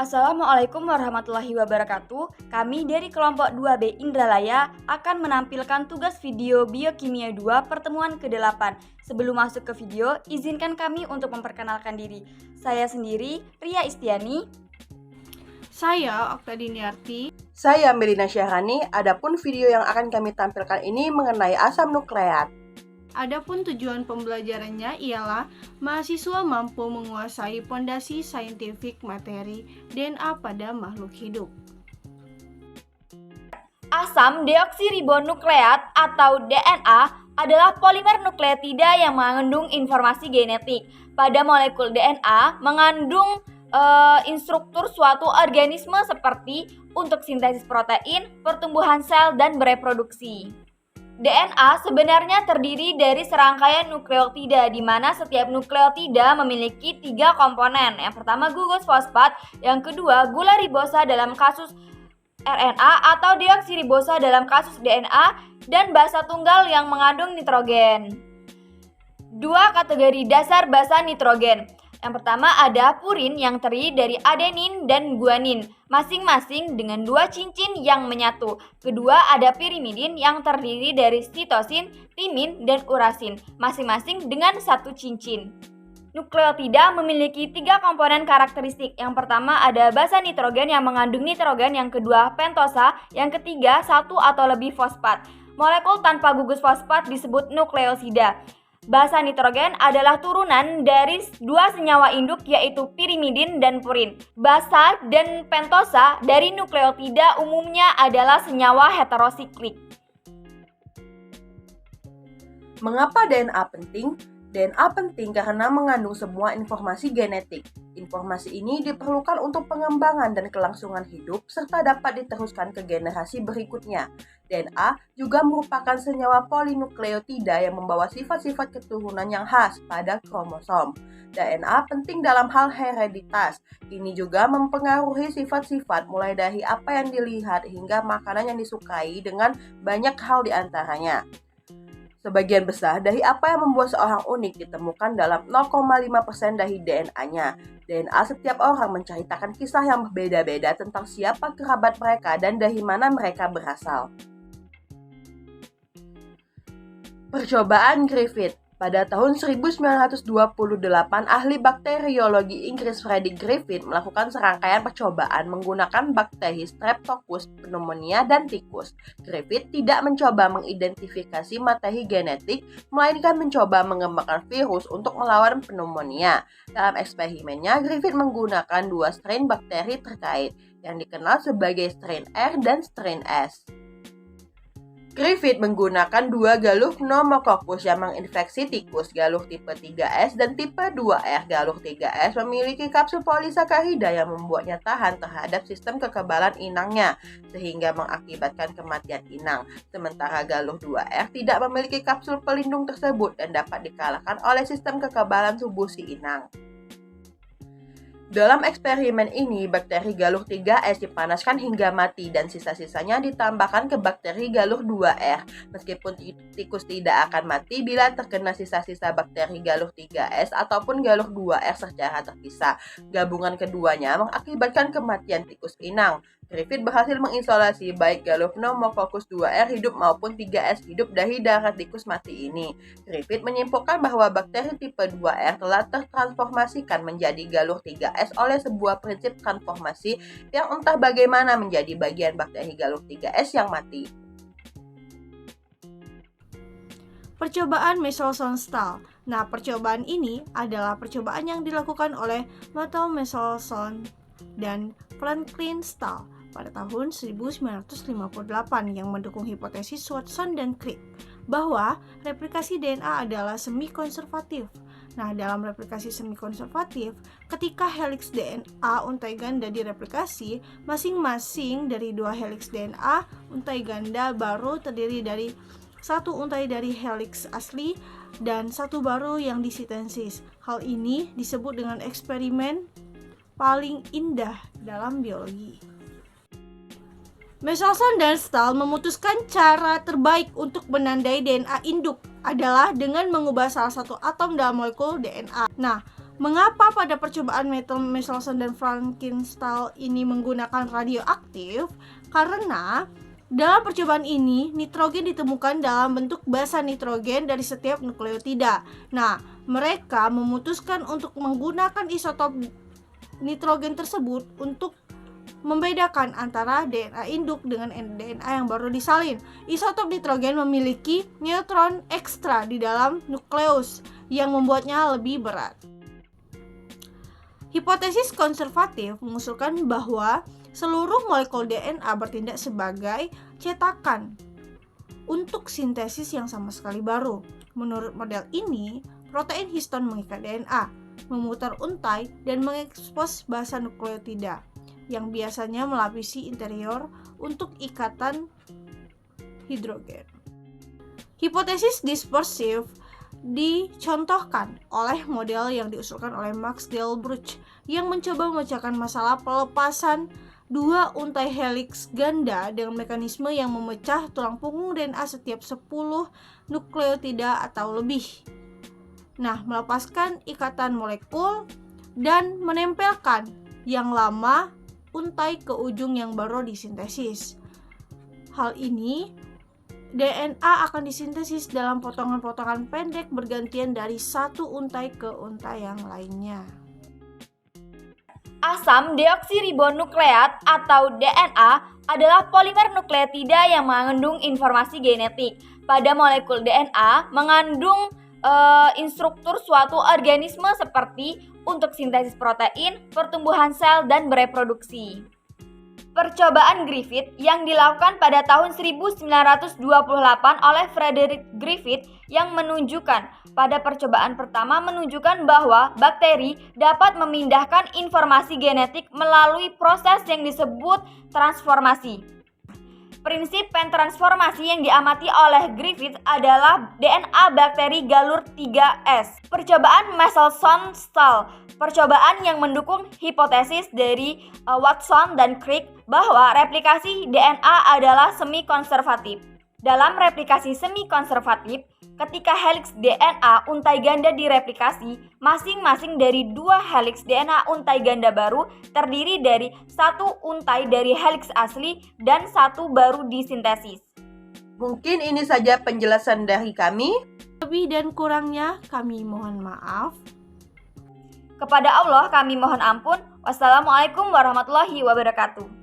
Assalamualaikum warahmatullahi wabarakatuh. Kami dari kelompok 2B Indralaya akan menampilkan tugas video Biokimia 2 pertemuan ke-8. Sebelum masuk ke video, izinkan kami untuk memperkenalkan diri. Saya sendiri, Ria Istiani. Saya Oktadiniarti. Saya Melina Syahrani. Adapun video yang akan kami tampilkan ini mengenai asam nukleat. Adapun tujuan pembelajarannya ialah mahasiswa mampu menguasai fondasi saintifik materi DNA pada makhluk hidup. Asam deoksiribonukleat atau DNA adalah polimer nukleotida yang mengandung informasi genetik. Pada molekul DNA mengandung instruktur suatu organisme seperti untuk sintesis protein, pertumbuhan sel, dan bereproduksi. DNA sebenarnya terdiri dari serangkaian nukleotida di mana setiap nukleotida memiliki 3 komponen. Yang pertama gugus fosfat, yang kedua gula ribosa dalam kasus RNA atau deoksiribosa dalam kasus DNA, dan basa tunggal yang mengandung nitrogen. 2 kategori dasar basa nitrogen. Yang pertama ada purin yang terdiri dari adenin dan guanin, masing-masing dengan 2 cincin yang menyatu. Kedua ada pirimidin yang terdiri dari sitosin, timin, dan urasin, masing-masing dengan 1 cincin. Nukleotida memiliki 3 komponen karakteristik. Yang pertama ada basa nitrogen yang mengandung nitrogen, yang kedua pentosa, yang ketiga 1 atau lebih fosfat. Molekul tanpa gugus fosfat disebut nukleosida. Basa nitrogen adalah turunan dari 2 senyawa induk yaitu pirimidin dan purin. Basa dan pentosa dari nukleotida umumnya adalah senyawa heterosiklik. Mengapa DNA penting? DNA penting karena mengandung semua informasi genetik. Informasi ini diperlukan untuk pengembangan dan kelangsungan hidup serta dapat diteruskan ke generasi berikutnya. DNA juga merupakan senyawa polinukleotida yang membawa sifat-sifat keturunan yang khas pada kromosom. DNA penting dalam hal hereditas. Ini juga mempengaruhi sifat-sifat mulai dari apa yang dilihat hingga makanan yang disukai dengan banyak hal di antaranya. Sebagian besar dari apa yang membuat seorang unik ditemukan dalam 0,5% dari DNA-nya. DNA setiap orang menceritakan kisah yang berbeda-beda tentang siapa kerabat mereka dan dari mana mereka berasal. Percobaan Griffith. Pada tahun 1928, ahli bakteriologi Inggris Frederick Griffith melakukan serangkaian percobaan menggunakan bakteri Streptococcus pneumonia dan tikus. Griffith tidak mencoba mengidentifikasi materi genetik, melainkan mencoba mengembangkan virus untuk melawan pneumonia. Dalam eksperimennya, Griffith menggunakan 2 strain bakteri terkait, yang dikenal sebagai strain R dan strain S. Griffith menggunakan 2 galuh pneumococcus yang menginfeksi tikus. Galuh tipe 3S dan tipe 2R. Galuh 3S memiliki kapsul polisakarida yang membuatnya tahan terhadap sistem kekebalan inangnya, sehingga mengakibatkan kematian inang. Sementara galuh 2R tidak memiliki kapsul pelindung tersebut dan dapat dikalahkan oleh sistem kekebalan tubuh si inang. Dalam eksperimen ini, bakteri galuh 3S dipanaskan hingga mati dan sisa-sisanya ditambahkan ke bakteri galuh 2R. Meskipun tikus tidak akan mati bila terkena sisa-sisa bakteri galuh 3S ataupun galuh 2R secara terpisah. Gabungan keduanya mengakibatkan kematian tikus inang. Griffith berhasil mengisolasi baik galuh pneumococcus 2R hidup maupun 3S hidup dari darah tikus mati ini. Griffith menyimpulkan bahwa bakteri tipe 2R telah tertransformasikan menjadi galuh 3S oleh sebuah prinsip transformasi yang entah bagaimana menjadi bagian bakteri galuh 3S yang mati. Percobaan Meselson-Stahl. Nah, percobaan ini adalah percobaan yang dilakukan oleh Matthew Meselson dan Franklin Stahl pada tahun 1958 yang mendukung hipotesis Watson dan Crick bahwa replikasi DNA adalah semi-konservatif. Nah, dalam replikasi semi-konservatif, ketika heliks DNA untai ganda direplikasi, masing-masing dari 2 heliks DNA untai ganda baru terdiri dari 1 untai dari heliks asli dan 1 baru yang disintesis. Hal ini disebut dengan eksperimen paling indah dalam biologi. Meselson dan Stahl memutuskan cara terbaik untuk menandai DNA induk adalah dengan mengubah salah satu atom dalam molekul DNA. Nah, Mengapa pada percobaan Method Michelson dan Frankenstahl ini menggunakan radioaktif? Karena dalam percobaan ini, nitrogen ditemukan dalam bentuk basa nitrogen dari setiap nukleotida. Nah, mereka memutuskan untuk menggunakan isotop nitrogen tersebut untuk membedakan antara DNA induk dengan DNA yang baru disalin. Isotop nitrogen memiliki neutron ekstra di dalam nukleus yang membuatnya lebih berat. Hipotesis konservatif mengusulkan bahwa seluruh molekul DNA bertindak sebagai cetakan untuk sintesis yang sama sekali baru. Menurut model ini, protein histon mengikat DNA, memutar untai, dan mengekspos basa nukleotida yang biasanya melapisi interior untuk ikatan hidrogen. Hipotesis dispersif dicontohkan oleh model yang diusulkan oleh Max Delbruck yang mencoba memecahkan masalah pelepasan dua untai helix ganda dengan mekanisme yang memecah tulang punggung DNA setiap 10 nukleotida atau lebih. Nah, melepaskan ikatan molekul dan menempelkan yang lama untai ke ujung yang baru disintesis. Hal ini, DNA akan disintesis dalam potongan-potongan pendek bergantian dari satu untai ke untai yang lainnya. Asam deoksiribonukleat atau DNA adalah polimer nukleotida yang mengandung informasi genetik. Pada molekul DNA mengandung instruktur suatu organisme seperti untuk sintesis protein, pertumbuhan sel, dan bereproduksi. Percobaan Griffith yang dilakukan pada tahun 1928 oleh Frederick Griffith yang menunjukkan pada percobaan pertama menunjukkan bahwa bakteri dapat memindahkan informasi genetik melalui proses yang disebut transformasi. Prinsip pentransformasi yang diamati oleh Griffith adalah DNA bakteri galur 3S. Percobaan Michelson-Stahl, percobaan yang mendukung hipotesis dari Watson dan Crick bahwa replikasi DNA adalah semi-konservatif. Dalam replikasi semi-konservatif, ketika heliks DNA untai ganda direplikasi, masing-masing dari dua heliks DNA untai ganda baru terdiri dari satu untai dari heliks asli dan satu baru disintesis. Mungkin ini saja penjelasan dari kami. Lebih dan kurangnya kami mohon maaf. Kepada Allah kami mohon ampun. Wassalamualaikum warahmatullahi wabarakatuh.